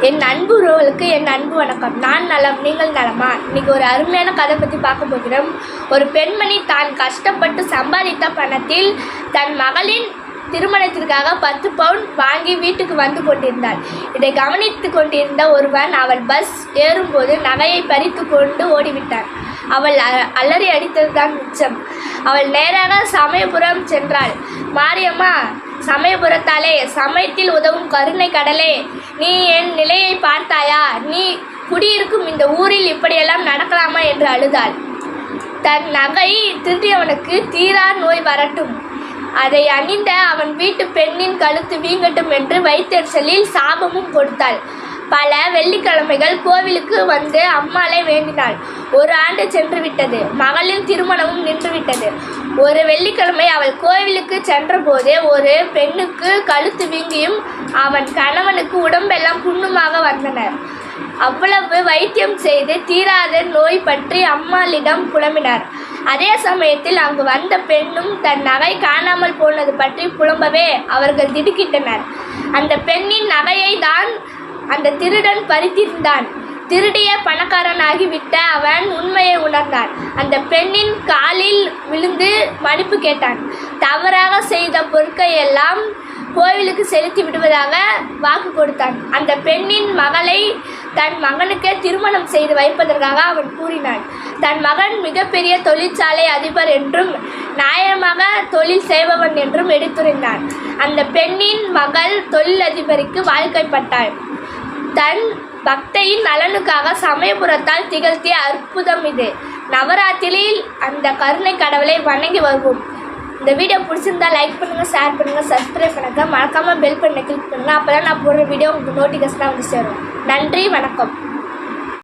என் அன்பு உறவுகளுக்கு என் அன்பு வணக்கம். நான் நலம், நீங்கள் நலமா? இன்னைக்கு ஒரு அருமையான கதை பற்றி பார்க்க போகிறோம். ஒரு பெண்மணி தான் கஷ்டப்பட்டு சம்பாதித்த பணத்தில் தன் மகளின் திருமணத்திற்காக 10 பவுன் வாங்கி வீட்டுக்கு வந்து கொண்டிருந்தாள். இதை கவனித்து கொண்டிருந்த ஒருவன் அவள் பஸ் ஏறும்போது நகையை பறித்து கொண்டு ஓடிவிட்டான். அவள் அலறி அடித்ததுதான் மிச்சம். அவள் நேராக சமயபுரம் சென்றாள். மாரியம்மா, சமயபுரத்தாலே, சமயத்தில் உதவும் கருணை கடலே, நீ என் நிலையை பார்த்தாயா? நீ குடியிருக்கும் இந்த ஊரில் இப்படியெல்லாம் நடக்கலாமா என்று அழுதாள். தன் நகை திருடியவனுக்கு தீரா நோய் வரட்டும், அதை அணிந்த அவன் வீட்டு பெண்ணின் கழுத்து வீங்கட்டும் என்று வைத்தறிச்சலில் சாபமும் கொடுத்தாள். பல வெள்ளிக்கிழமைகள் கோவிலுக்கு வந்து அம்மாளை வேண்டினாள். 1 ஆண்டு சென்று விட்டது. மகளின் திருமணமும் நின்றுவிட்டது. ஒரு வெள்ளிக்கிழமை அவள் கோவிலுக்கு சென்றபோது ஒரு பெண்ணுக்கு கழுத்து வீங்கியும் அவன் கணவனுக்கு உடம்பெல்லாம் புண்ணுமாக வந்தனர். அவ்வளவு வைத்தியம் செய்து தீராத நோய் பற்றி அம்மாளிடம் புலம்பினார். அதே சமயத்தில் அங்கு வந்த பெண்ணும் தன் நகை காணாமல் போனது பற்றி புலம்பவே அவர்கள் திடுக்கிட்டனர். அந்த பெண்ணின் நகையை தான் அந்த திருடன் பறித்திருந்தான். திருடிய பணக்காரனாகிவிட்ட அவன் உண்மையை உணர்ந்தான். அந்த பெண்ணின் காலில் விழுந்து மன்னிப்பு கேட்டான். தவறாக செய்த பொருட்கையெல்லாம் கோவிலுக்கு செலுத்தி விடுவதாக வாக்கு கொடுத்தான். அந்த பெண்ணின் மகளை தன் மகனுக்கே திருமணம் செய்து வைப்பதற்காக அவன் கூறினான். தன் மகன் மிகப்பெரிய தொழிற்சாலை அதிபர் என்றும் நியாயமாக தொழில் செய்பவன் என்றும் எடுத்துரைத்தான். அந்த பெண்ணின் மகள் தொழிலதிபருக்கு வாழ்க்கைப்பட்டாள். தன் பக்தையின் நலனுக்காக சமயபுரத்தால் திகழ்த்திய அற்புதம் இது. நவராத்திரியில் அந்த கருணை கடவுளை வணங்கி வருவோம். இந்த வீடியோ பிடிச்சிருந்தா லைக் பண்ணுங்கள், ஷேர் பண்ணுங்கள், சப்ஸ்கிரைப் பண்ணுங்கள், மறக்காமல் பெல் பட்டனை கிளிக் பண்ணுங்கள். அப்போ தான் நான் போடுற வீடியோ உங்களுக்கு நோட்டிஃபிகேஷனாக வந்து சேரும். நன்றி, வணக்கம்.